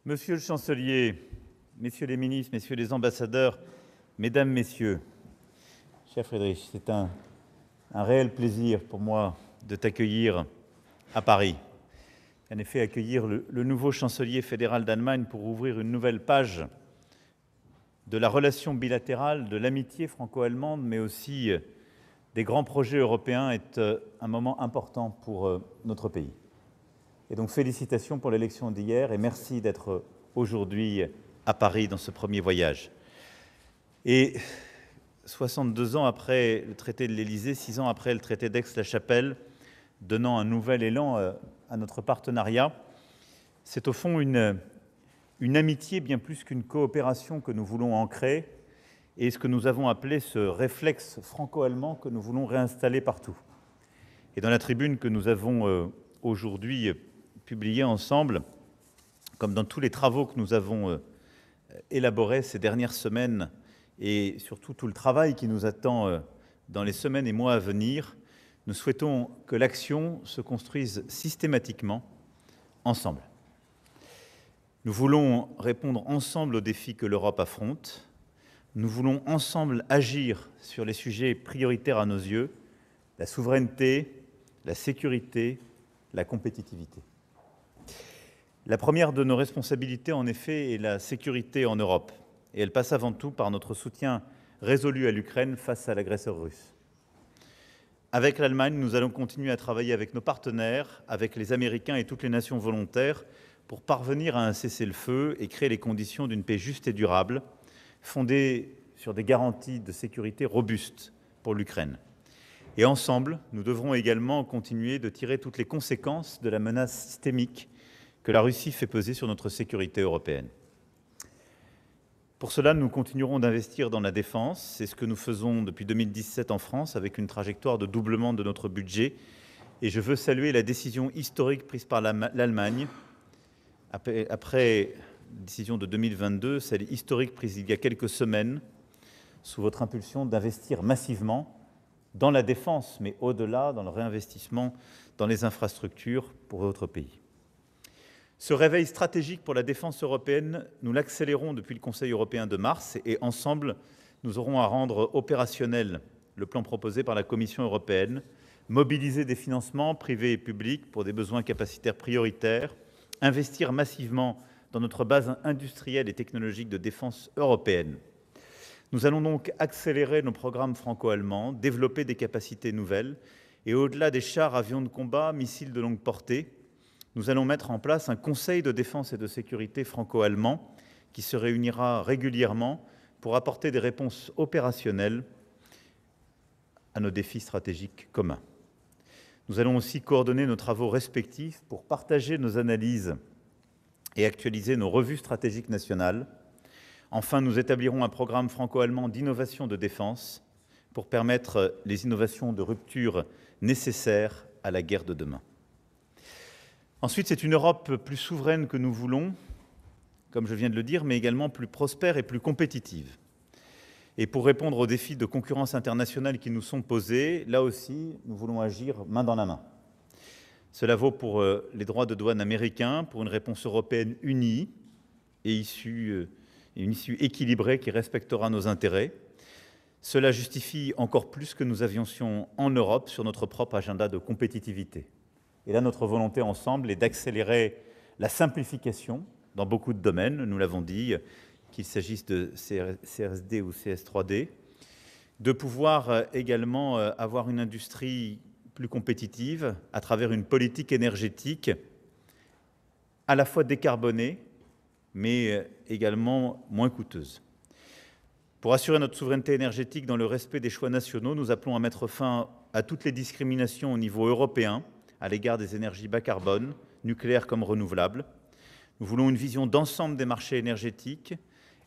Monsieur le chancelier, messieurs les ministres, messieurs les ambassadeurs, mesdames, messieurs, cher Friedrich, c'est un réel plaisir pour moi de t'accueillir à Paris. En effet, accueillir le nouveau chancelier fédéral d'Allemagne pour ouvrir une nouvelle page de la relation bilatérale, de l'amitié franco-allemande, mais aussi des grands projets européens est un moment important pour notre pays. Et donc félicitations pour l'élection d'hier et merci d'être aujourd'hui à Paris dans ce premier voyage. Et 62 ans après le traité de l'Élysée, 6 ans après le traité d'Aix-la-Chapelle, donnant un nouvel élan à notre partenariat, c'est au fond une amitié bien plus qu'une coopération que nous voulons ancrer et ce que nous avons appelé ce réflexe franco-allemand que nous voulons réinstaller partout. Et dans la tribune que nous avons aujourd'hui publiée ensemble, comme dans tous les travaux que nous avons élaborés ces dernières semaines et surtout tout le travail qui nous attend dans les semaines et mois à venir, nous souhaitons que l'action se construise systématiquement ensemble. Nous voulons répondre ensemble aux défis que l'Europe affronte. Nous voulons ensemble agir sur les sujets prioritaires à nos yeux, la souveraineté, la sécurité, la compétitivité. La première de nos responsabilités, en effet, est la sécurité en Europe. Et elle passe avant tout par notre soutien résolu à l'Ukraine face à l'agresseur russe. Avec l'Allemagne, nous allons continuer à travailler avec nos partenaires, avec les Américains et toutes les nations volontaires pour parvenir à un cessez-le-feu et créer les conditions d'une paix juste et durable, fondée sur des garanties de sécurité robustes pour l'Ukraine. Et ensemble, nous devrons également continuer de tirer toutes les conséquences de la menace systémique que la Russie fait peser sur notre sécurité européenne. Pour cela, nous continuerons d'investir dans la défense. C'est ce que nous faisons depuis 2017 en France, avec une trajectoire de doublement de notre budget. Et je veux saluer la décision historique prise par l'Allemagne, après la décision de 2022, celle historique prise il y a quelques semaines, sous votre impulsion, d'investir massivement dans la défense, mais au-delà, dans le réinvestissement dans les infrastructures pour votre pays. Ce réveil stratégique pour la défense européenne, nous l'accélérons depuis le Conseil européen de mars et ensemble, nous aurons à rendre opérationnel le plan proposé par la Commission européenne, mobiliser des financements privés et publics pour des besoins capacitaires prioritaires, investir massivement dans notre base industrielle et technologique de défense européenne. Nous allons donc accélérer nos programmes franco-allemands, développer des capacités nouvelles et au-delà des chars, avions de combat, missiles de longue portée, nous allons mettre en place un conseil de défense et de sécurité franco-allemand qui se réunira régulièrement pour apporter des réponses opérationnelles à nos défis stratégiques communs. Nous allons aussi coordonner nos travaux respectifs pour partager nos analyses et actualiser nos revues stratégiques nationales. Enfin, nous établirons un programme franco-allemand d'innovation de défense pour permettre les innovations de rupture nécessaires à la guerre de demain. Ensuite, c'est une Europe plus souveraine que nous voulons, comme je viens de le dire, mais également plus prospère et plus compétitive. Et pour répondre aux défis de concurrence internationale qui nous sont posés, là aussi, nous voulons agir main dans la main. Cela vaut pour les droits de douane américains, pour une réponse européenne unie et une issue équilibrée qui respectera nos intérêts. Cela justifie encore plus que nous avions en Europe sur notre propre agenda de compétitivité. Et là, notre volonté ensemble est d'accélérer la simplification dans beaucoup de domaines, nous l'avons dit, qu'il s'agisse de CRSD ou CS3D, de pouvoir également avoir une industrie plus compétitive à travers une politique énergétique à la fois décarbonée, mais également moins coûteuse. Pour assurer notre souveraineté énergétique dans le respect des choix nationaux, nous appelons à mettre fin à toutes les discriminations au niveau européen, à l'égard des énergies bas carbone, nucléaires comme renouvelables. Nous voulons une vision d'ensemble des marchés énergétiques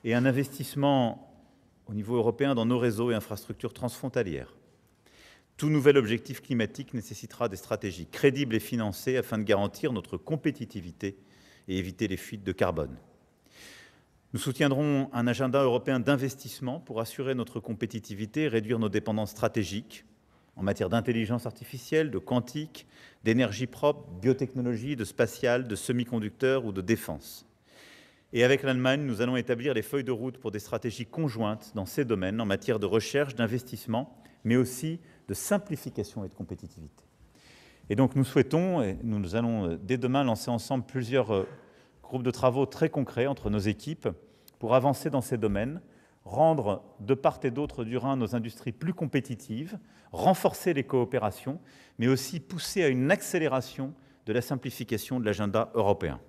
et un investissement au niveau européen dans nos réseaux et infrastructures transfrontalières. Tout nouvel objectif climatique nécessitera des stratégies crédibles et financées afin de garantir notre compétitivité et éviter les fuites de carbone. Nous soutiendrons un agenda européen d'investissement pour assurer notre compétitivité et réduire nos dépendances stratégiques en matière d'intelligence artificielle, de quantique, d'énergie propre, biotechnologie, de spatial, de semi-conducteurs ou de défense. Et avec l'Allemagne, nous allons établir les feuilles de route pour des stratégies conjointes dans ces domaines en matière de recherche, d'investissement, mais aussi de simplification et de compétitivité. Et donc nous souhaitons, et nous allons dès demain lancer ensemble plusieurs groupes de travaux très concrets entre nos équipes pour avancer dans ces domaines, rendre de part et d'autre du Rhin nos industries plus compétitives, renforcer les coopérations, mais aussi pousser à une accélération de la simplification de l'agenda européen.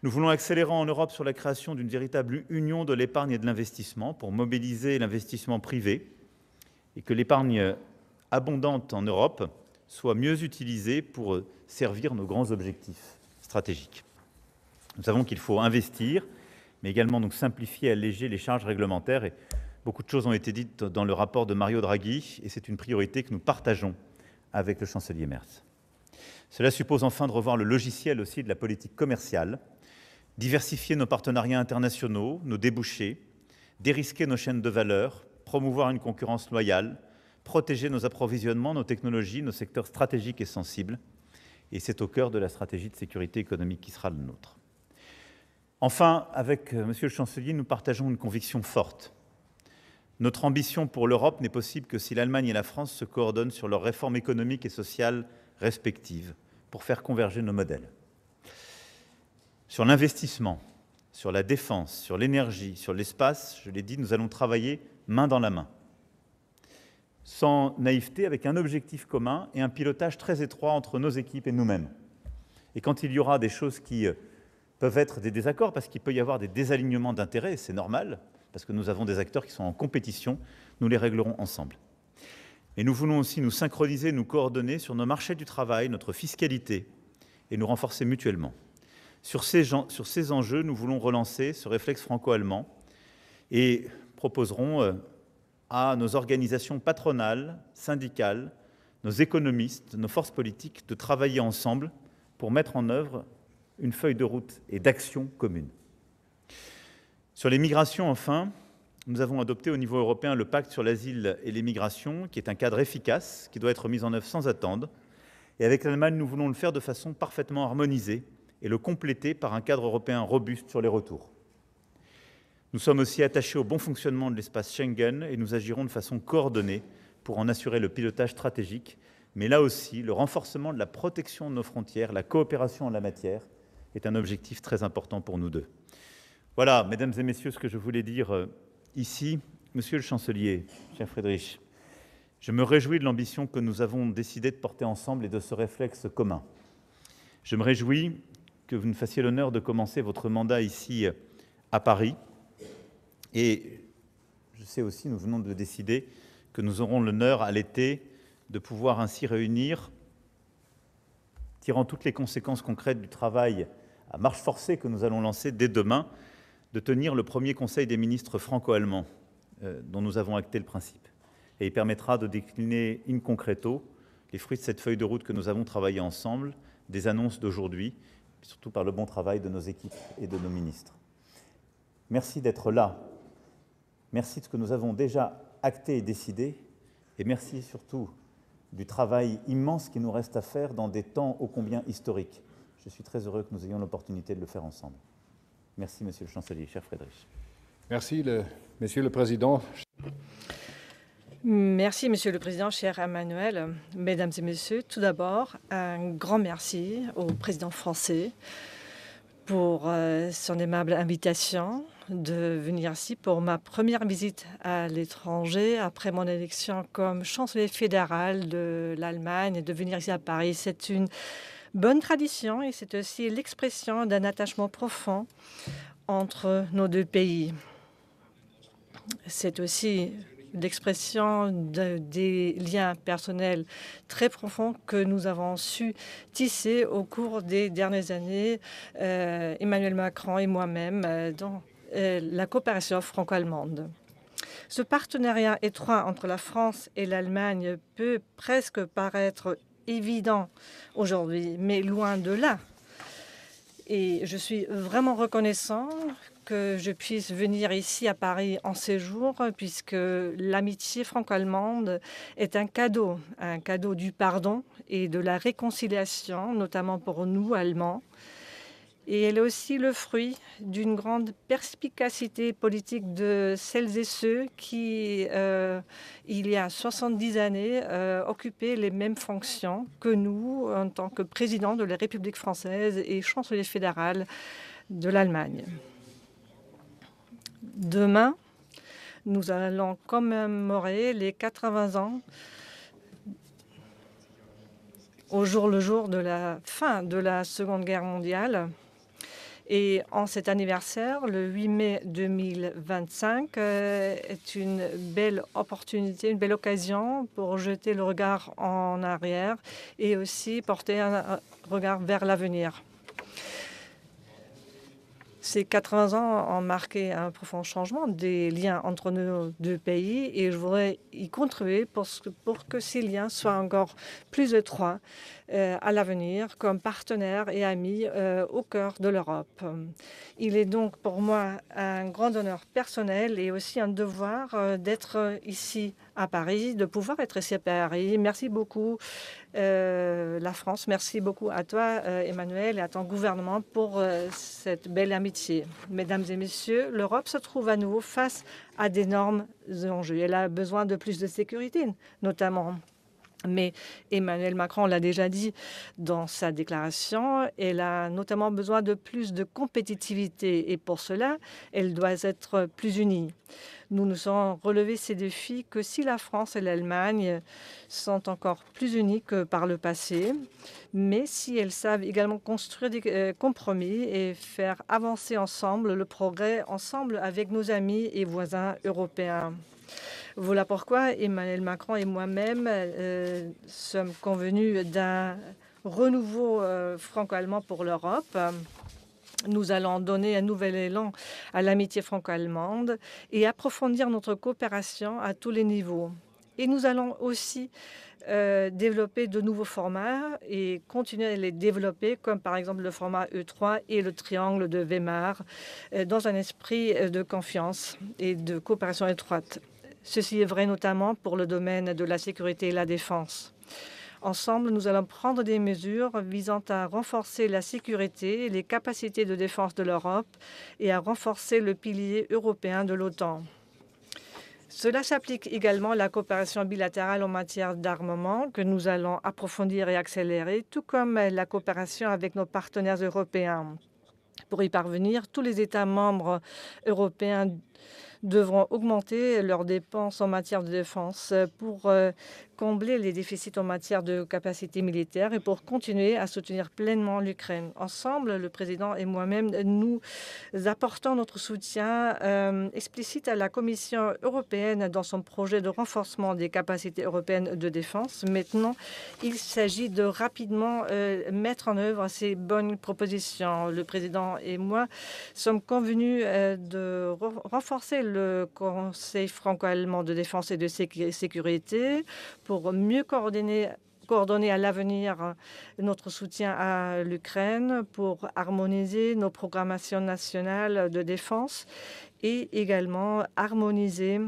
Nous voulons accélérer en Europe sur la création d'une véritable union de l'épargne et de l'investissement pour mobiliser l'investissement privé et que l'épargne abondante en Europe soit mieux utilisée pour servir nos grands objectifs stratégiques. Nous savons qu'il faut investir, mais également donc simplifier et alléger les charges réglementaires. Et beaucoup de choses ont été dites dans le rapport de Mario Draghi, et c'est une priorité que nous partageons avec le chancelier Merz. Cela suppose enfin de revoir le logiciel aussi de la politique commerciale, diversifier nos partenariats internationaux, nos débouchés, dérisquer nos chaînes de valeur, promouvoir une concurrence loyale, protéger nos approvisionnements, nos technologies, nos secteurs stratégiques et sensibles. Et c'est au cœur de la stratégie de sécurité économique qui sera le nôtre. Enfin, avec Monsieur le Chancelier, nous partageons une conviction forte. Notre ambition pour l'Europe n'est possible que si l'Allemagne et la France se coordonnent sur leurs réformes économiques et sociales respectives pour faire converger nos modèles. Sur l'investissement, sur la défense, sur l'énergie, sur l'espace, je l'ai dit, nous allons travailler main dans la main. Sans naïveté, avec un objectif commun et un pilotage très étroit entre nos équipes et nous-mêmes. Et quand il y aura des choses qui peuvent être des désaccords, parce qu'il peut y avoir des désalignements d'intérêts, c'est normal, parce que nous avons des acteurs qui sont en compétition, nous les réglerons ensemble. Et nous voulons aussi nous synchroniser, nous coordonner sur nos marchés du travail, notre fiscalité, et nous renforcer mutuellement. Sur ces enjeux, nous voulons relancer ce réflexe franco-allemand et proposerons à nos organisations patronales, syndicales, nos économistes, nos forces politiques de travailler ensemble pour mettre en œuvre une feuille de route et d'action commune. Sur les migrations, enfin, nous avons adopté au niveau européen le pacte sur l'asile et les migrations, qui est un cadre efficace, qui doit être mis en œuvre sans attendre. Et avec l'Allemagne, nous voulons le faire de façon parfaitement harmonisée et le compléter par un cadre européen robuste sur les retours. Nous sommes aussi attachés au bon fonctionnement de l'espace Schengen et nous agirons de façon coordonnée pour en assurer le pilotage stratégique, mais là aussi, le renforcement de la protection de nos frontières, la coopération en la matière, est un objectif très important pour nous deux. Voilà, mesdames et messieurs, ce que je voulais dire ici. Monsieur le chancelier, cher Friedrich, je me réjouis de l'ambition que nous avons décidé de porter ensemble et de ce réflexe commun. Je me réjouis que vous nous fassiez l'honneur de commencer votre mandat ici à Paris. Et je sais aussi, nous venons de décider que nous aurons l'honneur à l'été de pouvoir ainsi réunir, tirant toutes les conséquences concrètes du travail à marche forcée que nous allons lancer dès demain, de tenir le premier Conseil des ministres franco-allemands dont nous avons acté le principe. Et il permettra de décliner in concreto les fruits de cette feuille de route que nous avons travaillé ensemble, des annonces d'aujourd'hui, surtout par le bon travail de nos équipes et de nos ministres. Merci d'être là. Merci de ce que nous avons déjà acté et décidé, et merci surtout du travail immense qui nous reste à faire dans des temps ô combien historiques. Je suis très heureux que nous ayons l'opportunité de le faire ensemble. Merci, Monsieur le Chancelier, cher Friedrich. Merci, Monsieur le Président. Merci, Monsieur le Président, cher Emmanuel. Mesdames et Messieurs, tout d'abord, un grand merci au Président français pour son aimable invitation de venir ici pour ma première visite à l'étranger après mon élection comme chancelier fédéral de l'Allemagne, de venir ici à Paris. C'est une bonne tradition et c'est aussi l'expression d'un attachement profond entre nos deux pays. C'est aussi l'expression des liens personnels très profonds que nous avons su tisser au cours des dernières années, Emmanuel Macron et moi-même, dans la coopération franco-allemande. Ce partenariat étroit entre la France et l'Allemagne peut presque paraître évident aujourd'hui, mais loin de là. Et je suis vraiment reconnaissant que je puisse venir ici à Paris en séjour, puisque l'amitié franco-allemande est un cadeau du pardon et de la réconciliation, notamment pour nous, Allemands. Et elle est aussi le fruit d'une grande perspicacité politique de celles et ceux qui, il y a 70 années, occupaient les mêmes fonctions que nous en tant que président de la République française et chancelier fédéral de l'Allemagne. Demain, nous allons commémorer les 80 ans au jour le jour de la fin de la Seconde Guerre mondiale. Et en cet anniversaire, le 8 mai 2025, est une belle opportunité, une belle occasion pour jeter le regard en arrière et aussi porter un regard vers l'avenir. Ces 80 ans ont marqué un profond changement des liens entre nos deux pays et je voudrais y contribuer pour que ces liens soient encore plus étroits à l'avenir comme partenaires et amis au cœur de l'Europe. Il est donc pour moi un grand honneur personnel et aussi un devoir d'être ici à Paris, de pouvoir être ici à Paris. Merci beaucoup la France, merci beaucoup à toi Emmanuel et à ton gouvernement pour cette belle amitié. Mesdames et messieurs, l'Europe se trouve à nouveau face à d'énormes enjeux. Elle a besoin de plus de sécurité, notamment. Mais Emmanuel Macron l'a déjà dit dans sa déclaration, elle a notamment besoin de plus de compétitivité et pour cela, elle doit être plus unie. Nous ne saurons relever ces défis que si la France et l'Allemagne sont encore plus unies que par le passé, mais si elles savent également construire des compromis et faire avancer ensemble le progrès ensemble avec nos amis et voisins européens. Voilà pourquoi Emmanuel Macron et moi-même sommes convenus d'un renouveau franco-allemand pour l'Europe. Nous allons donner un nouvel élan à l'amitié franco-allemande et approfondir notre coopération à tous les niveaux. Et nous allons aussi développer de nouveaux formats et continuer à les développer, comme par exemple le format E3 et le triangle de Weimar, dans un esprit de confiance et de coopération étroite. Ceci est vrai notamment pour le domaine de la sécurité et la défense. Ensemble, nous allons prendre des mesures visant à renforcer la sécurité et les capacités de défense de l'Europe et à renforcer le pilier européen de l'OTAN. Cela s'applique également à la coopération bilatérale en matière d'armement que nous allons approfondir et accélérer, tout comme la coopération avec nos partenaires européens. Pour y parvenir, tous les États membres européens devront augmenter leurs dépenses en matière de défense pour combler les déficits en matière de capacité militaire et pour continuer à soutenir pleinement l'Ukraine. Ensemble, le président et moi-même, nous apportons notre soutien explicite à la Commission européenne dans son projet de renforcement des capacités européennes de défense. Maintenant, il s'agit de rapidement mettre en œuvre ces bonnes propositions. Le président et moi sommes convenus de renforcer le Conseil franco-allemand de défense et de sécurité pour mieux coordonner à l'avenir notre soutien à l'Ukraine, pour harmoniser nos programmations nationales de défense et également harmoniser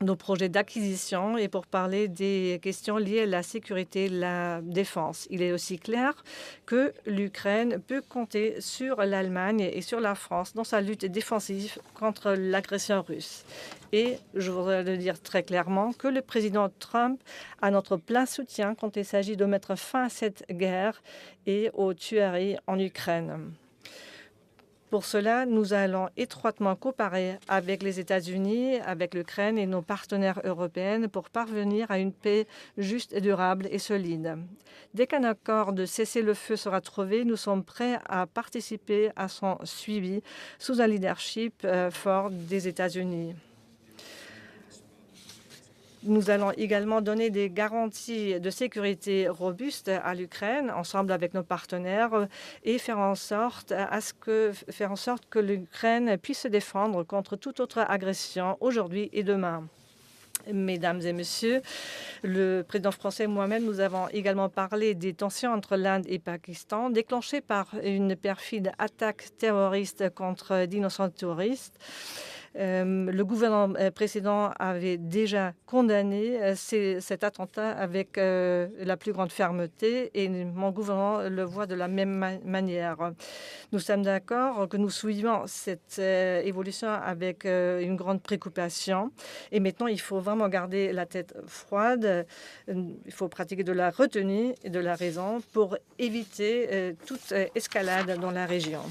nos projets d'acquisition et pour parler des questions liées à la sécurité et la défense. Il est aussi clair que l'Ukraine peut compter sur l'Allemagne et sur la France dans sa lutte défensive contre l'agression russe. Et je voudrais le dire très clairement que le président Trump a notre plein soutien quand il s'agit de mettre fin à cette guerre et aux tueries en Ukraine. Pour cela, nous allons étroitement coopérer avec les États-Unis, avec l'Ukraine et nos partenaires européens pour parvenir à une paix juste et durable et solide. Dès qu'un accord de cessez-le-feu sera trouvé, nous sommes prêts à participer à son suivi sous un leadership fort des États-Unis. Nous allons également donner des garanties de sécurité robustes à l'Ukraine, ensemble avec nos partenaires, et faire en sorte que l'Ukraine puisse se défendre contre toute autre agression aujourd'hui et demain. Mesdames et messieurs, le président français et moi-même, nous avons également parlé des tensions entre l'Inde et le Pakistan, déclenchées par une perfide attaque terroriste contre d'innocents touristes. Le gouvernement précédent avait déjà condamné cet attentat avec la plus grande fermeté et mon gouvernement le voit de la même manière. Nous sommes d'accord que nous suivons cette évolution avec une grande préoccupation et maintenant il faut vraiment garder la tête froide. Il faut pratiquer de la retenue et de la raison pour éviter toute escalade dans la région.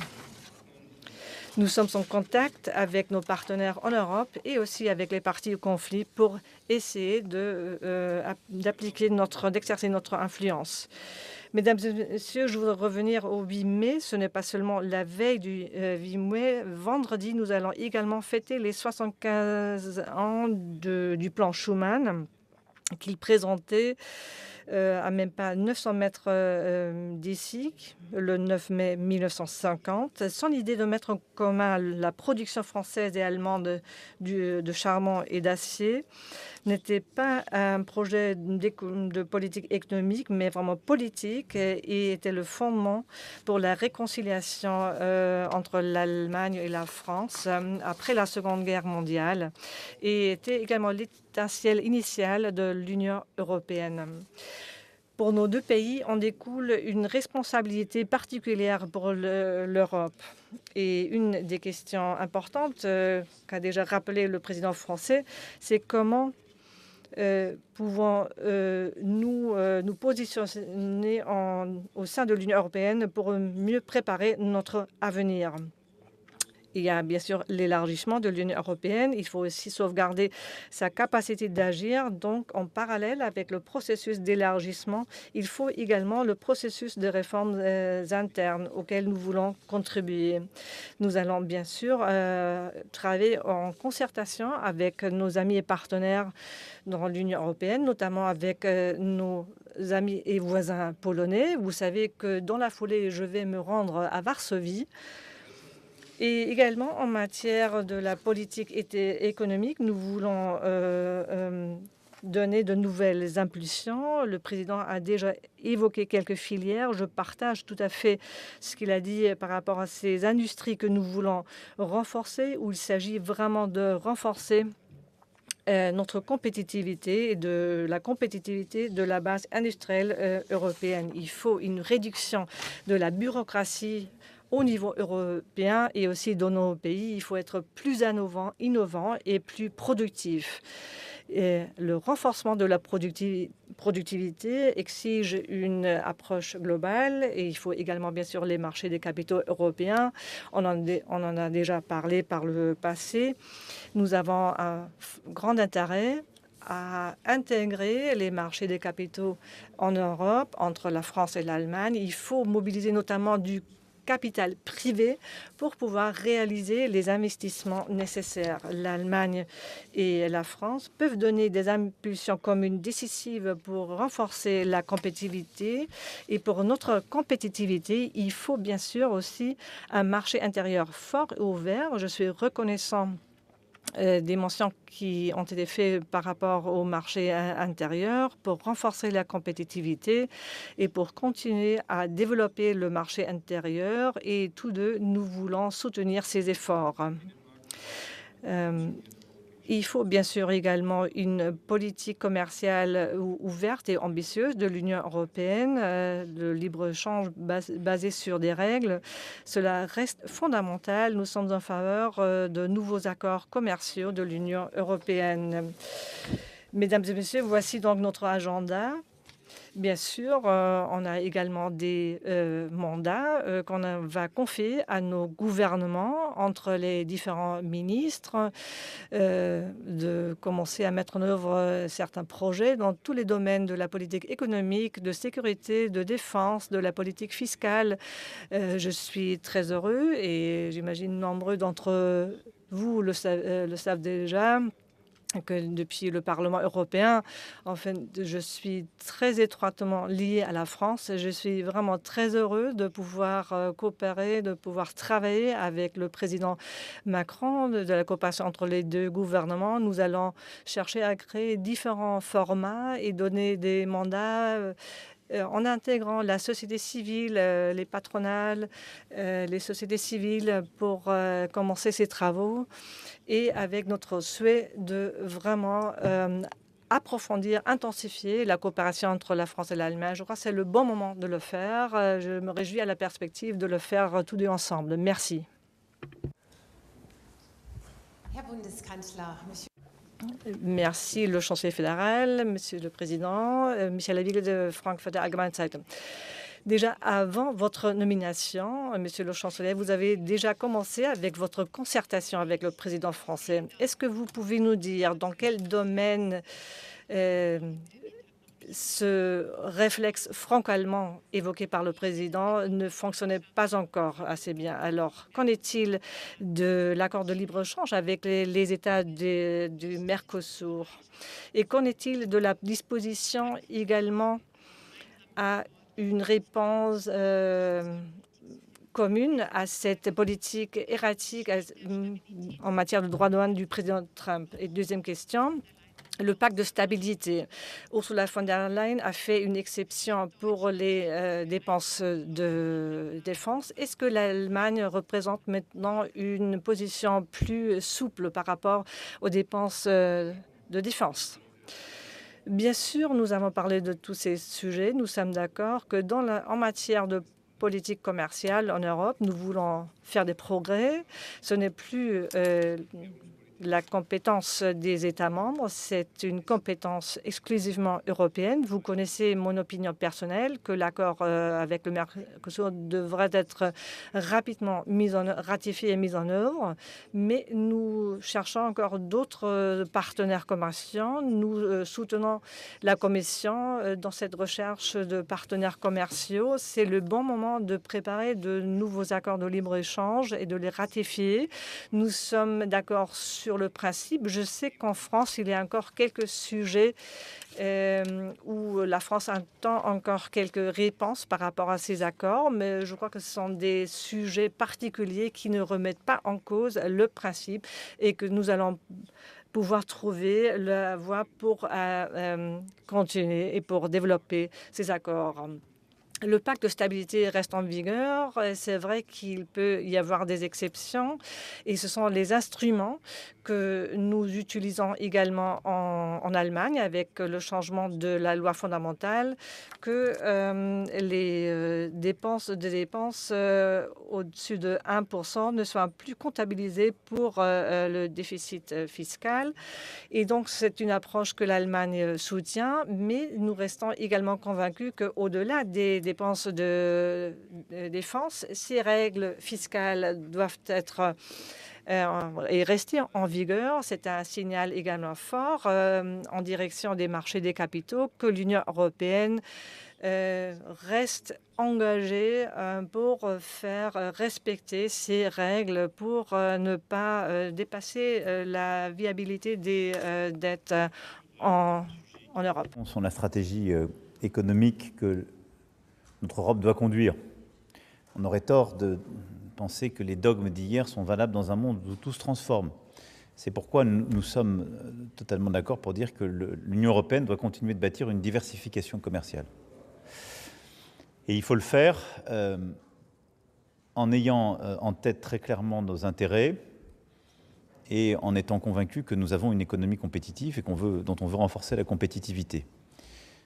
Nous sommes en contact avec nos partenaires en Europe et aussi avec les parties au conflit pour essayer d'exercer notre influence. Mesdames et messieurs, je voudrais revenir au 8 mai. Ce n'est pas seulement la veille du 8 mai. Vendredi, nous allons également fêter les 75 ans du plan Schuman qu'il présentait à même pas 900 mètres d'ici, le 9 mai 1950. Son idée de mettre en commun la production française et allemande de charbon et d'acier n'était pas un projet de politique économique, mais vraiment politique et était le fondement pour la réconciliation entre l'Allemagne et la France après la Seconde Guerre mondiale et était également l'étincelle initiale de l'Union européenne. Pour nos deux pays, en découle une responsabilité particulière pour l'Europe. Et une des questions importantes qu'a déjà rappelé le président français, c'est comment pouvons-nous positionner au sein de l'Union européenne pour mieux préparer notre avenir. Il y a bien sûr l'élargissement de l'Union européenne. Il faut aussi sauvegarder sa capacité d'agir. Donc, en parallèle avec le processus d'élargissement, il faut également le processus de réformes internes auquel nous voulons contribuer. Nous allons bien sûr travailler en concertation avec nos amis et partenaires dans l'Union européenne, notamment avec nos amis et voisins polonais. Vous savez que dans la foulée, je vais me rendre à Varsovie. Et également en matière de la politique économique, nous voulons donner de nouvelles impulsions. Le président a déjà évoqué quelques filières. Je partage tout à fait ce qu'il a dit par rapport à ces industries que nous voulons renforcer, où il s'agit vraiment de renforcer notre compétitivité et de la compétitivité de la base industrielle européenne. Il faut une réduction de la bureaucratie au niveau européen et aussi dans nos pays. Il faut être plus innovant et plus productif. Et le renforcement de la productivité exige une approche globale et il faut également bien sûr les marchés des capitaux européens. On en a déjà parlé par le passé. Nous avons un grand intérêt à intégrer les marchés des capitaux en Europe entre la France et l'Allemagne. Il faut mobiliser notamment du capital privé pour pouvoir réaliser les investissements nécessaires. L'Allemagne et la France peuvent donner des impulsions communes décisives pour renforcer la compétitivité. Et pour notre compétitivité, il faut bien sûr aussi un marché intérieur fort et ouvert. Je suis reconnaissant des mentions qui ont été faites par rapport au marché intérieur pour renforcer la compétitivité et pour continuer à développer le marché intérieur. Et tous deux, nous voulons soutenir ces efforts. Il faut bien sûr également une politique commerciale ouverte et ambitieuse de l'Union européenne, de libre-échange basé sur des règles. Cela reste fondamental. Nous sommes en faveur de nouveaux accords commerciaux de l'Union européenne. Mesdames et messieurs, voici donc notre agenda. Bien sûr, on a également des mandats qu'on va confier à nos gouvernements entre les différents ministres, de commencer à mettre en œuvre certains projets dans tous les domaines de la politique économique, de sécurité, de défense, de la politique fiscale. Je suis très heureux et j'imagine nombreux d'entre vous le savent déjà, que depuis le Parlement européen, enfin, je suis très étroitement liée à la France. Je suis vraiment très heureux de pouvoir coopérer, de pouvoir travailler avec le président Macron, de la coopération entre les deux gouvernements. Nous allons chercher à créer différents formats et donner des mandats en intégrant la société civile, les patronales, les sociétés civiles pour commencer ces travaux et avec notre souhait de vraiment approfondir, intensifier la coopération entre la France et l'Allemagne. Je crois que c'est le bon moment de le faire. Je me réjouis à la perspective de le faire tous deux ensemble. Merci. Herr Bundeskanzler, Monsieur. Merci, le chancelier fédéral, Monsieur le Président, Michel Laville de Frankfurter Allgemeine Zeitung. Déjà avant votre nomination, Monsieur le chancelier, vous avez déjà commencé avec votre concertation avec le président français. Est-ce que vous pouvez nous dire dans quel domaine ce réflexe franco-allemand évoqué par le président ne fonctionnait pas encore assez bien? Alors, qu'en est-il de l'accord de libre-échange avec les États du Mercosur? Et qu'en est-il de la disposition également à une réponse commune à cette politique erratique en matière de droits de douane du président Trump? Et deuxième question, le pacte de stabilité. Ursula von der Leyen a fait une exception pour les dépenses de défense. Est-ce que l'Allemagne représente maintenant une position plus souple par rapport aux dépenses de défense? Bien sûr, nous avons parlé de tous ces sujets. Nous sommes d'accord que en matière de politique commerciale en Europe, nous voulons faire des progrès. Ce n'est plus la compétence des États membres, c'est une compétence exclusivement européenne. Vous connaissez mon opinion personnelle que l'accord avec le Mercosur devrait être rapidement ratifié et mis en œuvre, mais nous cherchons encore d'autres partenaires commerciaux. Nous soutenons la Commission dans cette recherche de partenaires commerciaux. C'est le bon moment de préparer de nouveaux accords de libre-échange et de les ratifier. Nous sommes d'accord sur le principe. Je sais qu'en France, il y a encore quelques sujets où la France attend encore quelques réponses par rapport à ces accords, mais je crois que ce sont des sujets particuliers qui ne remettent pas en cause le principe et que nous allons pouvoir trouver la voie pour continuer et pour développer ces accords. Le pacte de stabilité reste en vigueur. C'est vrai qu'il peut y avoir des exceptions et ce sont les instruments que nous utilisons également en Allemagne avec le changement de la loi fondamentale que les dépenses au-dessus de 1% ne soient plus comptabilisées pour le déficit fiscal. Et donc, c'est une approche que l'Allemagne soutient, mais nous restons également convaincus qu'au-delà des dépenses de défense, ces règles fiscales doivent être et rester en vigueur. C'est un signal également fort en direction des marchés des capitaux que l'Union européenne reste engagée pour faire respecter ces règles, pour ne pas dépasser la viabilité des dettes en Europe. Sur la stratégie économique que notre Europe doit conduire. On aurait tort de penser que les dogmes d'hier sont valables dans un monde où tout se transforme. C'est pourquoi nous sommes totalement d'accord pour dire que l'Union européenne doit continuer de bâtir une diversification commerciale. Et il faut le faire en ayant en tête très clairement nos intérêts et en étant convaincu que nous avons une économie compétitive et dont on veut renforcer la compétitivité.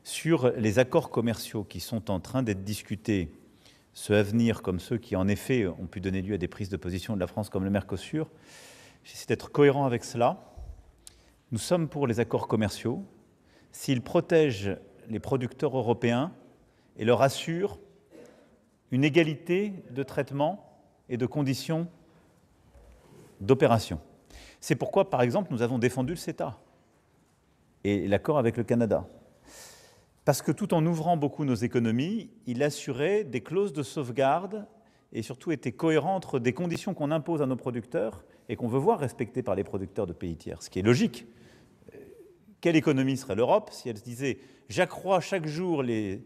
Sur les accords commerciaux qui sont en train d'être discutés, ceux à venir comme ceux qui en effet ont pu donner lieu à des prises de position de la France comme le Mercosur, j'essaie d'être cohérent avec cela. Nous sommes pour les accords commerciaux s'ils protègent les producteurs européens et leur assurent une égalité de traitement et de conditions d'opération. C'est pourquoi, par exemple, nous avons défendu le CETA et l'accord avec le Canada. Parce que tout en ouvrant beaucoup nos économies, il assurait des clauses de sauvegarde et surtout était cohérent entre des conditions qu'on impose à nos producteurs et qu'on veut voir respectées par les producteurs de pays tiers, ce qui est logique. Quelle économie serait l'Europe si elle se disait « j'accrois chaque jour les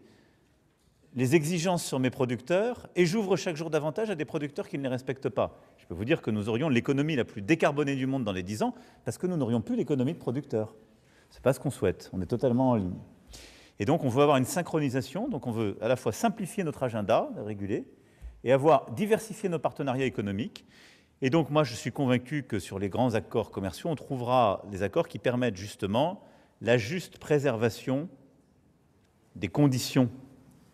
exigences sur mes producteurs et j'ouvre chaque jour davantage à des producteurs qui ne les respectent pas ». Je peux vous dire que nous aurions l'économie la plus décarbonée du monde dans les 10 ans parce que nous n'aurions plus l'économie de producteurs. Ce n'est pas ce qu'on souhaite, on est totalement en ligne. Et donc, on veut avoir une synchronisation. Donc, on veut à la fois simplifier notre agenda, réguler, et avoir diversifié nos partenariats économiques. Et donc, moi, je suis convaincu que sur les grands accords commerciaux, on trouvera des accords qui permettent justement la juste préservation des conditions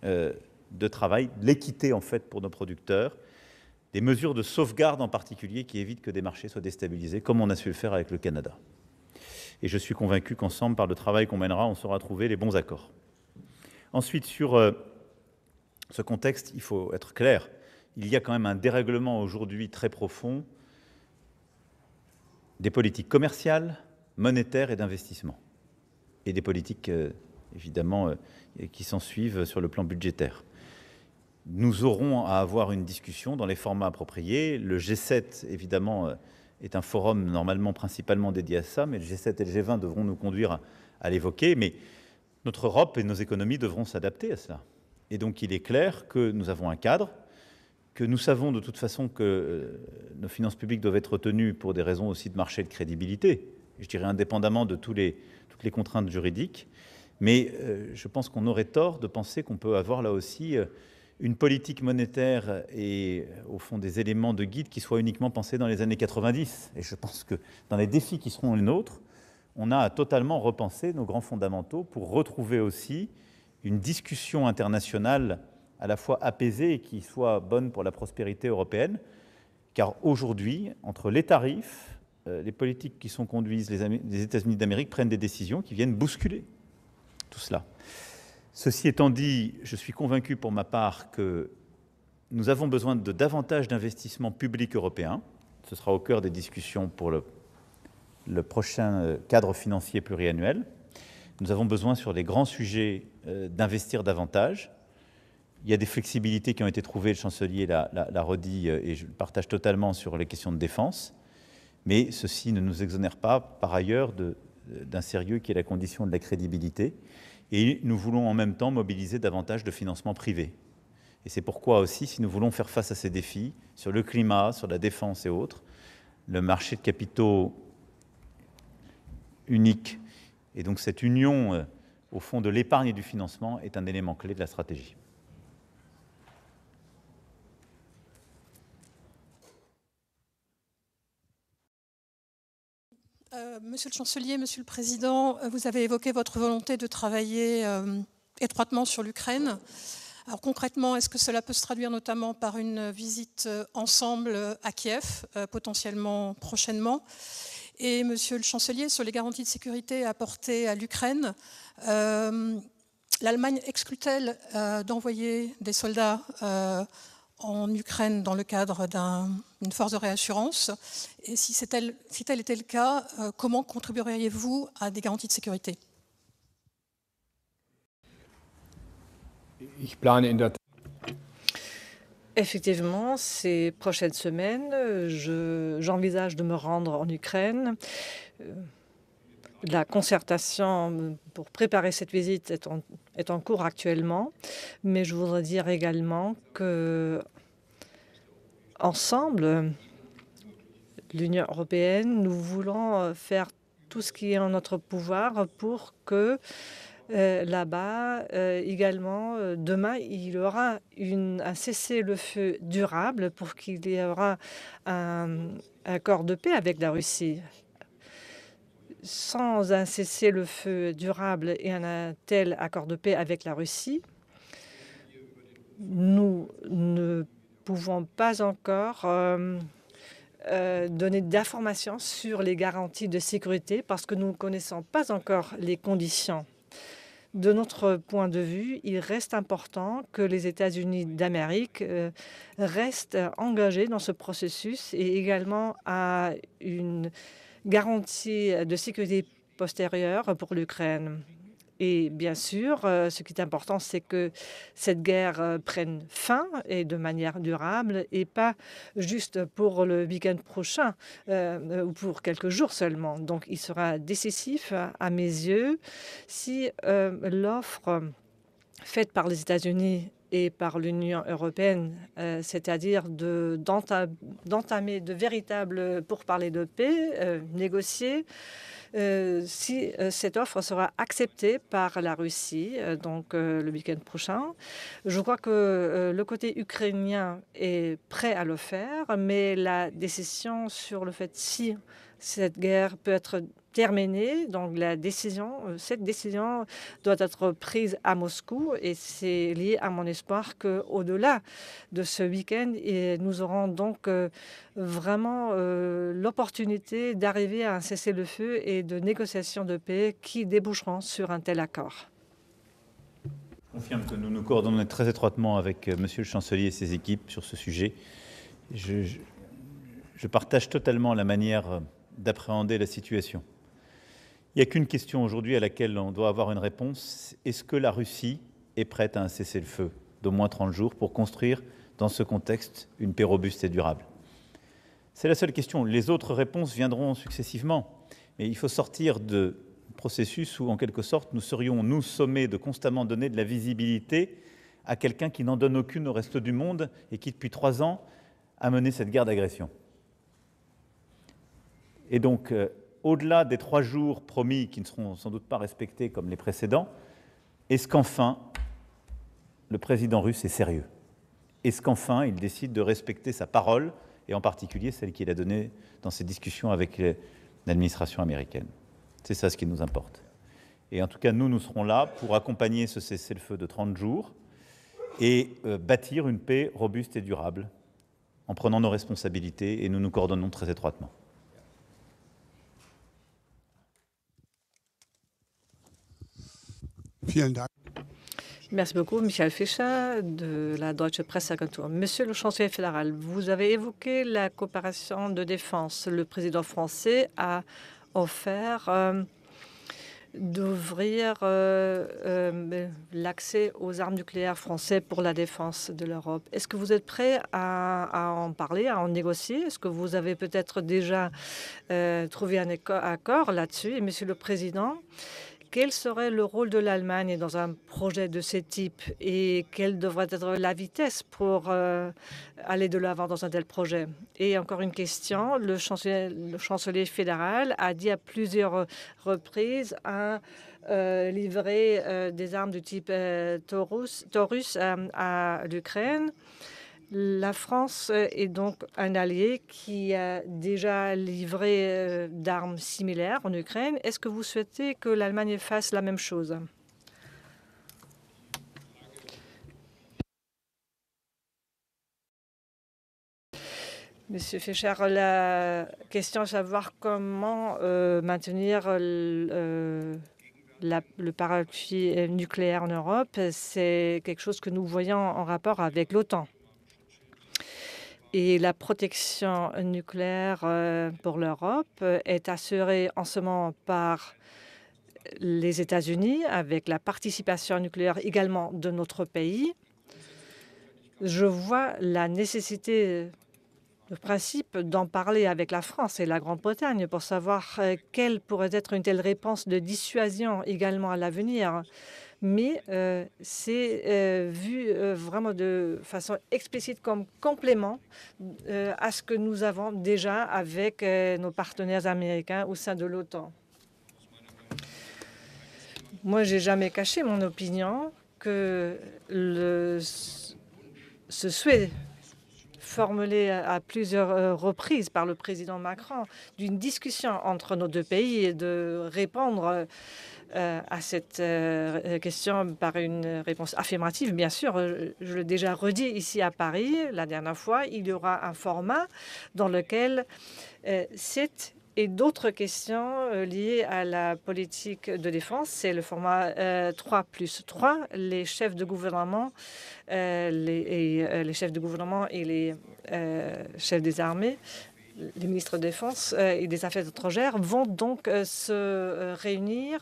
de travail, l'équité en fait pour nos producteurs, des mesures de sauvegarde en particulier qui évitent que des marchés soient déstabilisés, comme on a su le faire avec le Canada. Et je suis convaincu qu'ensemble, par le travail qu'on mènera, on saura trouver les bons accords. Ensuite, sur ce contexte, il faut être clair. Il y a quand même un dérèglement aujourd'hui très profond des politiques commerciales, monétaires et d'investissement. Et des politiques, évidemment, qui s'en suivent sur le plan budgétaire. Nous aurons à avoir une discussion dans les formats appropriés. Le G7, évidemment, est un forum normalement principalement dédié à ça, mais le G7 et le G20 devront nous conduire à l'évoquer. Mais notre Europe et nos économies devront s'adapter à cela. Et donc, il est clair que nous avons un cadre, que nous savons de toute façon que nos finances publiques doivent être retenues pour des raisons aussi de marché et de crédibilité, je dirais indépendamment de toutes les contraintes juridiques. Mais je pense qu'on aurait tort de penser qu'on peut avoir là aussi une politique monétaire et au fond des éléments de guide qui soient uniquement pensés dans les années 90. Et je pense que dans les défis qui seront les nôtres, on a à totalement repenser nos grands fondamentaux pour retrouver aussi une discussion internationale à la fois apaisée et qui soit bonne pour la prospérité européenne. Car aujourd'hui, entre les tarifs, les politiques qui sont conduites, les États-Unis d'Amérique prennent des décisions qui viennent bousculer tout cela. Ceci étant dit, je suis convaincu pour ma part que nous avons besoin de davantage d'investissements publics européens. Ce sera au cœur des discussions pour le prochain cadre financier pluriannuel. Nous avons besoin sur les grands sujets d'investir davantage. Il y a des flexibilités qui ont été trouvées, le chancelier l'a redit, et je le partage totalement sur les questions de défense. Mais ceci ne nous exonère pas, par ailleurs, d'un sérieux qui est la condition de la crédibilité. Et nous voulons en même temps mobiliser davantage de financement privé. Et c'est pourquoi aussi, si nous voulons faire face à ces défis, sur le climat, sur la défense et autres, le marché de capitaux unique, et donc cette union, au fond, de l'épargne et du financement est un élément clé de la stratégie. Monsieur le chancelier, monsieur le président, vous avez évoqué votre volonté de travailler étroitement sur l'Ukraine. Alors concrètement, est-ce que cela peut se traduire notamment par une visite ensemble à Kiev, potentiellement prochainement? Et monsieur le chancelier, sur les garanties de sécurité apportées à l'Ukraine, l'Allemagne exclut-elle d'envoyer des soldats en Ukraine dans le cadre d'une force de réassurance? Et si tel était le cas, comment contribueriez-vous à des garanties de sécurité? Effectivement, ces prochaines semaines, j'envisage de me rendre en Ukraine. La concertation pour préparer cette visite est en cours actuellement, mais je voudrais dire également que ensemble, l'Union européenne, nous voulons faire tout ce qui est en notre pouvoir pour que là-bas, également, demain, il y aura un cessez-le-feu durable pour qu'il y aura un accord de paix avec la Russie. Sans un cessez-le-feu durable et un tel accord de paix avec la Russie, nous ne pouvons pas encore donner d'informations sur les garanties de sécurité parce que nous ne connaissons pas encore les conditions. De notre point de vue, il reste important que les États-Unis d'Amérique restent engagés dans ce processus et également à une garantie de sécurité postérieure pour l'Ukraine. Et bien sûr, ce qui est important, c'est que cette guerre prenne fin et de manière durable et pas juste pour le week-end prochain ou pour quelques jours seulement. Donc, il sera décisif à mes yeux si l'offre faite par les États-Unis et par l'Union européenne, c'est-à-dire d'entamer de véritables pourparlers de paix, négocier, si cette offre sera acceptée par la Russie, donc le week-end prochain. Je crois que le côté ukrainien est prêt à le faire, mais la décision sur le fait si cette guerre peut être terminée, donc cette décision doit être prise à Moscou, et c'est lié à mon espoir qu'au-delà de ce week-end, nous aurons donc vraiment l'opportunité d'arriver à un cessez-le-feu et de négociations de paix qui déboucheront sur un tel accord. Je confirme que nous nous coordonnons très étroitement avec Monsieur le Chancelier et ses équipes sur ce sujet. Je partage totalement la manière d'appréhender la situation. Il n'y a qu'une question aujourd'hui à laquelle on doit avoir une réponse. Est-ce que la Russie est prête à un cessez-le-feu d'au moins 30 jours pour construire, dans ce contexte, une paix robuste et durable? C'est la seule question. Les autres réponses viendront successivement. Mais il faut sortir de processus où, en quelque sorte, nous serions, nous, sommés de constamment donner de la visibilité à quelqu'un qui n'en donne aucune au reste du monde et qui, depuis 3 ans, a mené cette guerre d'agression. Et donc, au-delà des 3 jours promis, qui ne seront sans doute pas respectés comme les précédents, est-ce qu'enfin, le président russe est sérieux? Est-ce qu'enfin, il décide de respecter sa parole, et en particulier celle qu'il a donnée dans ses discussions avec l'administration américaine? C'est ça ce qui nous importe. Et en tout cas, nous serons là pour accompagner ce cessez-le-feu de 30 jours et bâtir une paix robuste et durable en prenant nos responsabilités, et nous nous coordonnons très étroitement. Merci beaucoup, Michael Fischer de la Deutsche Presseagentur. Monsieur le chancelier fédéral, vous avez évoqué la coopération de défense. Le président français a offert d'ouvrir l'accès aux armes nucléaires françaises pour la défense de l'Europe. Est-ce que vous êtes prêt à en parler, à en négocier? Est-ce que vous avez peut-être déjà trouvé un accord là-dessus? Et Monsieur le Président, quel serait le rôle de l'Allemagne dans un projet de ce type et quelle devrait être la vitesse pour aller de l'avant dans un tel projet? Et encore une question, le chancelier fédéral a dit à plusieurs reprises à livrer des armes du type Taurus à l'Ukraine. La France est donc un allié qui a déjà livré d'armes similaires en Ukraine. Est-ce que vous souhaitez que l'Allemagne fasse la même chose? Monsieur Fischer, la question est de savoir comment maintenir le parapluie nucléaire en Europe. C'est quelque chose que nous voyons en rapport avec l'OTAN. Et la protection nucléaire pour l'Europe est assurée en ce moment par les États-Unis, avec la participation nucléaire également de notre pays. Je vois la nécessité, le principe d'en parler avec la France et la Grande-Bretagne pour savoir quelle pourrait être une telle réponse de dissuasion également à l'avenir. Mais c'est vu vraiment de façon explicite comme complément à ce que nous avons déjà avec nos partenaires américains au sein de l'OTAN. Moi, j'ai jamais caché mon opinion que ce souhait formulé à plusieurs reprises par le président Macron d'une discussion entre nos deux pays et de répondre à cette question par une réponse affirmative, bien sûr. Je l'ai déjà redit ici à Paris la dernière fois, il y aura un format dans lequel cette et d'autres questions liées à la politique de défense, c'est le format 3+3. Les chefs de gouvernement, les chefs de gouvernement et les chefs des armées, les ministres de Défense et des Affaires étrangères vont donc se réunir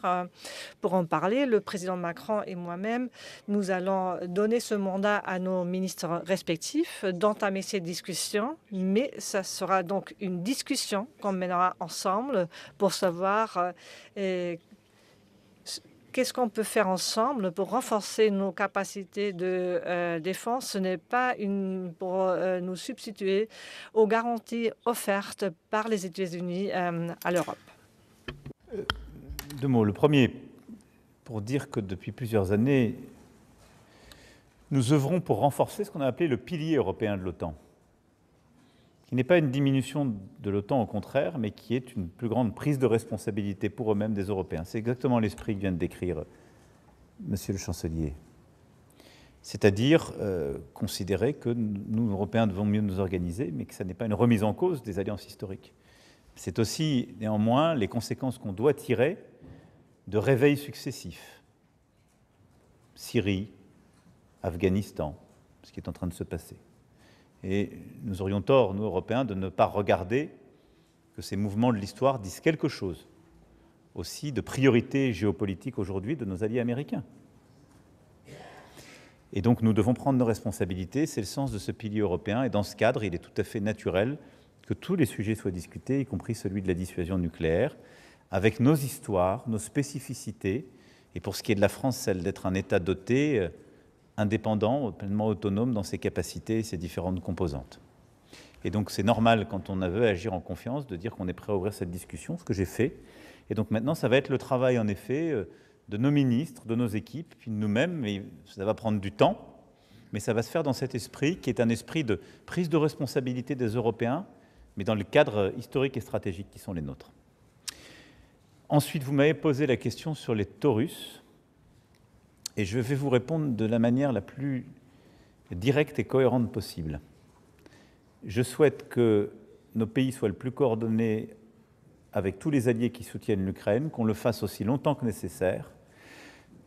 pour en parler. Le président Macron et moi-même, nous allons donner ce mandat à nos ministres respectifs d'entamer ces discussions, mais ça sera donc une discussion qu'on mènera ensemble pour savoir qu'est-ce qu'on peut faire ensemble pour renforcer nos capacités de défense? Ce n'est pas pour nous substituer aux garanties offertes par les États-Unis à l'Europe. Deux mots. Le premier, pour dire que depuis plusieurs années, nous œuvrons pour renforcer ce qu'on a appelé le pilier européen de l'OTAN, qui n'est pas une diminution de l'OTAN, au contraire, mais qui est une plus grande prise de responsabilité pour eux-mêmes des Européens. C'est exactement l'esprit que vient de décrire Monsieur le Chancelier. C'est-à-dire considérer que nous, Européens, devons mieux nous organiser, mais que ça n'est pas une remise en cause des alliances historiques. C'est aussi, néanmoins, les conséquences qu'on doit tirer de réveils successifs. Syrie, Afghanistan, ce qui est en train de se passer. Et nous aurions tort, nous, Européens, de ne pas regarder que ces mouvements de l'histoire disent quelque chose aussi de priorité géopolitique aujourd'hui de nos alliés américains. Et donc nous devons prendre nos responsabilités, c'est le sens de ce pilier européen, et dans ce cadre, il est tout à fait naturel que tous les sujets soient discutés, y compris celui de la dissuasion nucléaire, avec nos histoires, nos spécificités, et pour ce qui est de la France, celle d'être un État doté, indépendant, pleinement autonome dans ses capacités et ses différentes composantes. Et donc c'est normal, quand on veut agir en confiance, de dire qu'on est prêt à ouvrir cette discussion, ce que j'ai fait. Et donc maintenant, ça va être le travail, en effet, de nos ministres, de nos équipes, puis de nous-mêmes, mais ça va prendre du temps, mais ça va se faire dans cet esprit, qui est un esprit de prise de responsabilité des Européens, mais dans le cadre historique et stratégique qui sont les nôtres. Ensuite, vous m'avez posé la question sur les Taurus, et je vais vous répondre de la manière la plus directe et cohérente possible. Je souhaite que nos pays soient le plus coordonnés avec tous les alliés qui soutiennent l'Ukraine, qu'on le fasse aussi longtemps que nécessaire,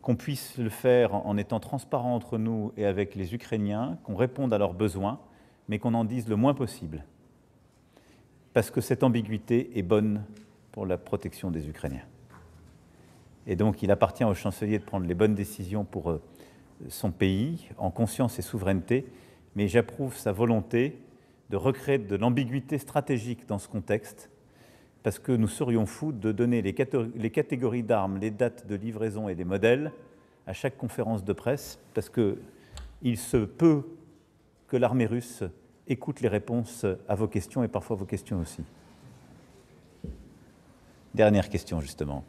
qu'on puisse le faire en étant transparent entre nous et avec les Ukrainiens, qu'on réponde à leurs besoins, mais qu'on en dise le moins possible. Parce que cette ambiguïté est bonne pour la protection des Ukrainiens. Et donc, il appartient au chancelier de prendre les bonnes décisions pour son pays, en conscience et souveraineté, mais j'approuve sa volonté de recréer de l'ambiguïté stratégique dans ce contexte, parce que nous serions fous de donner les catégories d'armes, les dates de livraison et les modèles à chaque conférence de presse, parce qu'il se peut que l'armée russe écoute les réponses à vos questions et parfois vos questions aussi. Dernière question, justement.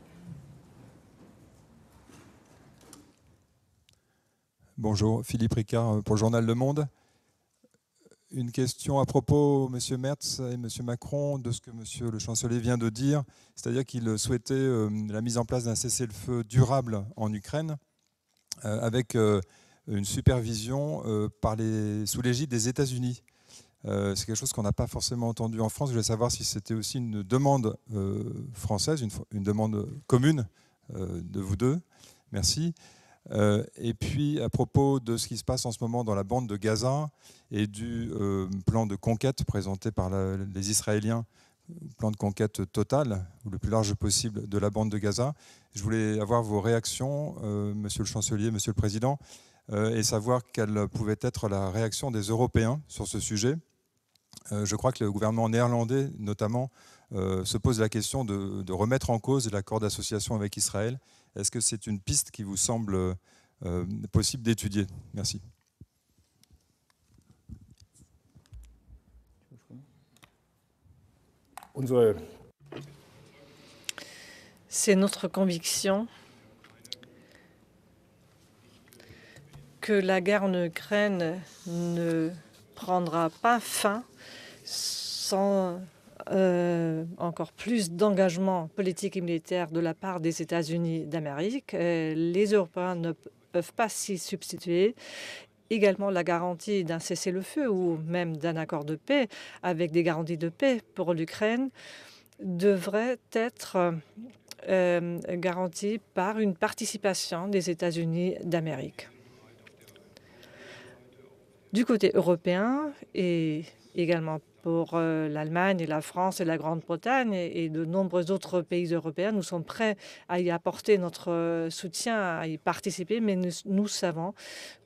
Bonjour, Philippe Ricard pour le journal Le Monde. Une question à propos, M. Merz et M. Macron, de ce que M. le chancelier vient de dire, c'est-à-dire qu'il souhaitait la mise en place d'un cessez-le-feu durable en Ukraine, avec une supervision sous l'égide des États-Unis. C'est quelque chose qu'on n'a pas forcément entendu en France. Je voulais savoir si c'était aussi une demande française, une demande commune de vous deux. Merci. Et puis, à propos de ce qui se passe en ce moment dans la bande de Gaza et du plan de conquête présenté par les Israéliens, plan de conquête total, ou le plus large possible, de la bande de Gaza, je voulais avoir vos réactions, Monsieur le Chancelier, Monsieur le Président, et savoir quelle pouvait être la réaction des Européens sur ce sujet. Je crois que le gouvernement néerlandais, notamment, se pose la question de remettre en cause l'accord d'association avec Israël. Est-ce que c'est une piste qui vous semble possible d'étudier? Merci. C'est notre conviction que la guerre en Ukraine ne prendra pas fin sans encore plus d'engagement politique et militaire de la part des États-Unis d'Amérique. Les Européens ne peuvent pas s'y substituer. Également la garantie d'un cessez-le-feu ou même d'un accord de paix avec des garanties de paix pour l'Ukraine devrait être garantie par une participation des États-Unis d'Amérique. Du côté européen et également pour l'Allemagne et la France et la Grande-Bretagne et de nombreux autres pays européens, nous sommes prêts à y apporter notre soutien, à y participer, mais nous savons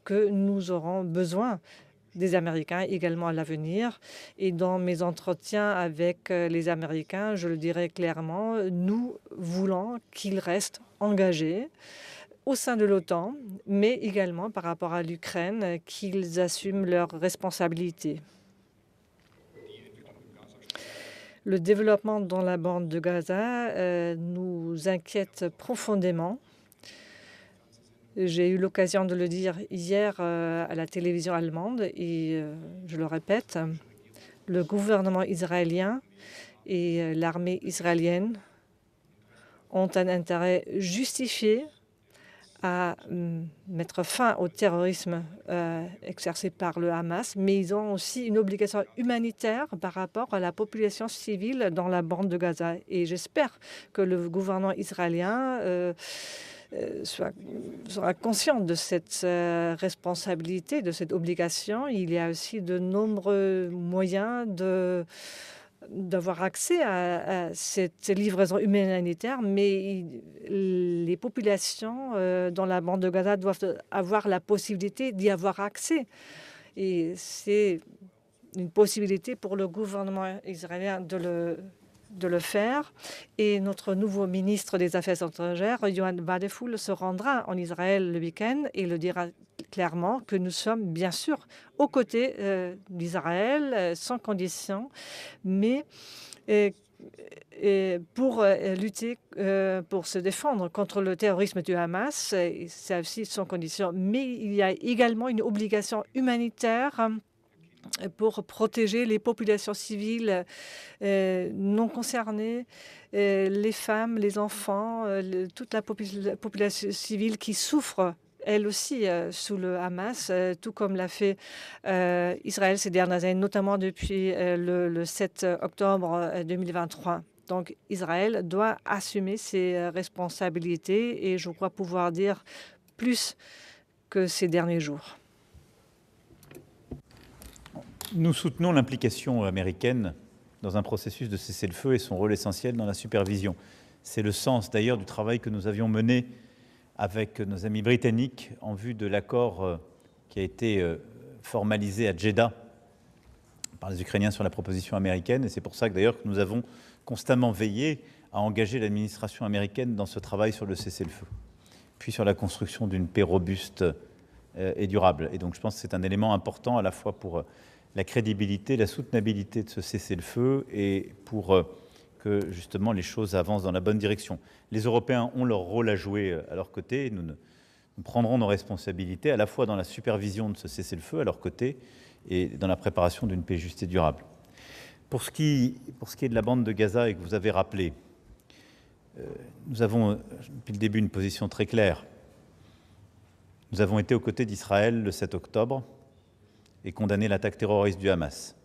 que nous aurons besoin des Américains également à l'avenir. Et dans mes entretiens avec les Américains, je le dirais clairement, nous voulons qu'ils restent engagés au sein de l'OTAN, mais également par rapport à l'Ukraine, qu'ils assument leurs responsabilités. Le développement dans la bande de Gaza nous inquiète profondément. J'ai eu l'occasion de le dire hier à la télévision allemande et je le répète, le gouvernement israélien et l'armée israélienne ont un intérêt justifié à mettre fin au terrorisme exercé par le Hamas, mais ils ont aussi une obligation humanitaire par rapport à la population civile dans la bande de Gaza. Et j'espère que le gouvernement israélien sera conscient de cette responsabilité, de cette obligation. Il y a aussi de nombreux moyens d'avoir accès à cette livraison humanitaire, mais les populations dans la bande de Gaza doivent avoir la possibilité d'y avoir accès. Et c'est une possibilité pour le gouvernement israélien de le faire. Et notre nouveau ministre des Affaires étrangères, Yohann Wadephul, se rendra en Israël le week-end et le dira clairement que nous sommes bien sûr aux côtés d'Israël sans condition, mais pour lutter, pour se défendre contre le terrorisme du Hamas, c'est aussi sans condition. Mais il y a également une obligation humanitaire pour protéger les populations civiles non concernées, les femmes, les enfants, toute la population civile qui souffre elle aussi sous le Hamas, tout comme l'a fait Israël ces dernières années, notamment depuis le 7 octobre 2023. Donc Israël doit assumer ses responsabilités et je crois pouvoir dire plus que ces derniers jours. Nous soutenons l'implication américaine dans un processus de cessez-le-feu et son rôle essentiel dans la supervision. C'est le sens d'ailleurs du travail que nous avions mené avec nos amis britanniques en vue de l'accord qui a été formalisé à Jeddah par les Ukrainiens sur la proposition américaine. Et c'est pour ça que d'ailleurs que nous avons constamment veillé à engager l'administration américaine dans ce travail sur le cessez-le-feu, puis sur la construction d'une paix robuste et durable. Et donc je pense que c'est un élément important à la fois pour la crédibilité, la soutenabilité de ce cessez-le-feu et pour que justement les choses avancent dans la bonne direction. Les Européens ont leur rôle à jouer à leur côté. Nous prendrons nos responsabilités à la fois dans la supervision de ce cessez-le-feu à leur côté et dans la préparation d'une paix juste et durable. Pour ce qui est de la bande de Gaza et que vous avez rappelé, nous avons depuis le début une position très claire. Nous avons été aux côtés d'Israël le 7 octobre et condamné l'attaque terroriste du Hamas.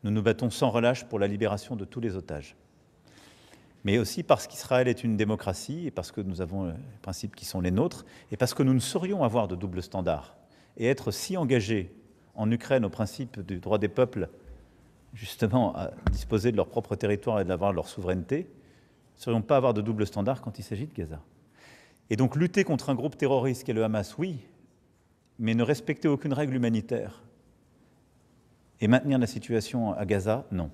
Nous nous battons sans relâche pour la libération de tous les otages. Mais aussi parce qu'Israël est une démocratie et parce que nous avons les principes qui sont les nôtres et parce que nous ne saurions avoir de double standard et être si engagés en Ukraine au principe du droit des peuples justement à disposer de leur propre territoire et d'avoir leur souveraineté, ne saurions pas avoir de double standard quand il s'agit de Gaza. Et donc lutter contre un groupe terroriste qu'est le Hamas, oui, mais ne respecter aucune règle humanitaire et maintenir la situation à Gaza, non.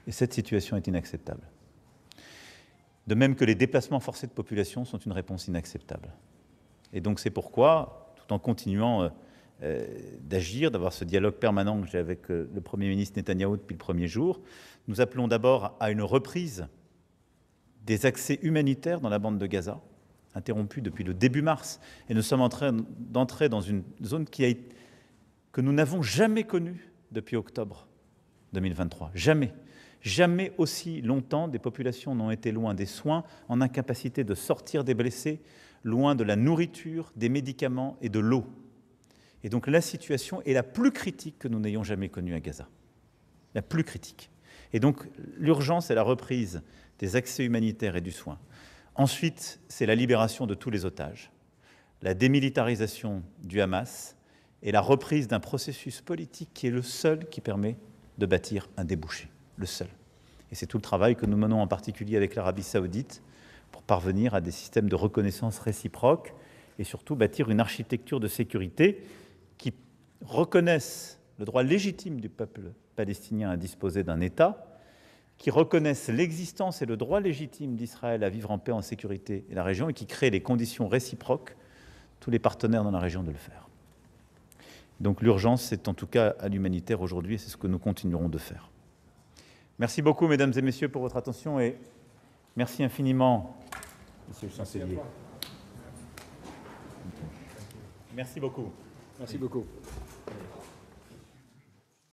Et cette situation est inacceptable. De même que les déplacements forcés de population sont une réponse inacceptable. Et donc c'est pourquoi, tout en continuant d'agir, d'avoir ce dialogue permanent que j'ai avec le Premier ministre Netanyahou depuis le premier jour, nous appelons d'abord à une reprise des accès humanitaires dans la bande de Gaza, interrompue depuis le début mars, et nous sommes en train d'entrer dans une zone que nous n'avons jamais connue depuis octobre 2023. Jamais. Jamais aussi longtemps des populations n'ont été loin des soins, en incapacité de sortir des blessés, loin de la nourriture, des médicaments et de l'eau. Et donc la situation est la plus critique que nous n'ayons jamais connue à Gaza. La plus critique. Et donc l'urgence est la reprise des accès humanitaires et du soin. Ensuite, c'est la libération de tous les otages, la démilitarisation du Hamas et la reprise d'un processus politique qui est le seul qui permet de bâtir un débouché, le seul. Et c'est tout le travail que nous menons en particulier avec l'Arabie saoudite pour parvenir à des systèmes de reconnaissance réciproque et surtout bâtir une architecture de sécurité qui reconnaisse le droit légitime du peuple palestinien à disposer d'un État, qui reconnaissent l'existence et le droit légitime d'Israël à vivre en paix, en sécurité et la région, et qui créent les conditions réciproques, tous les partenaires dans la région, de le faire. Donc l'urgence, c'est en tout cas à l'humanitaire aujourd'hui, et c'est ce que nous continuerons de faire. Merci beaucoup, mesdames et messieurs, pour votre attention, et merci infiniment, monsieur le chancelier. Merci beaucoup. Merci beaucoup.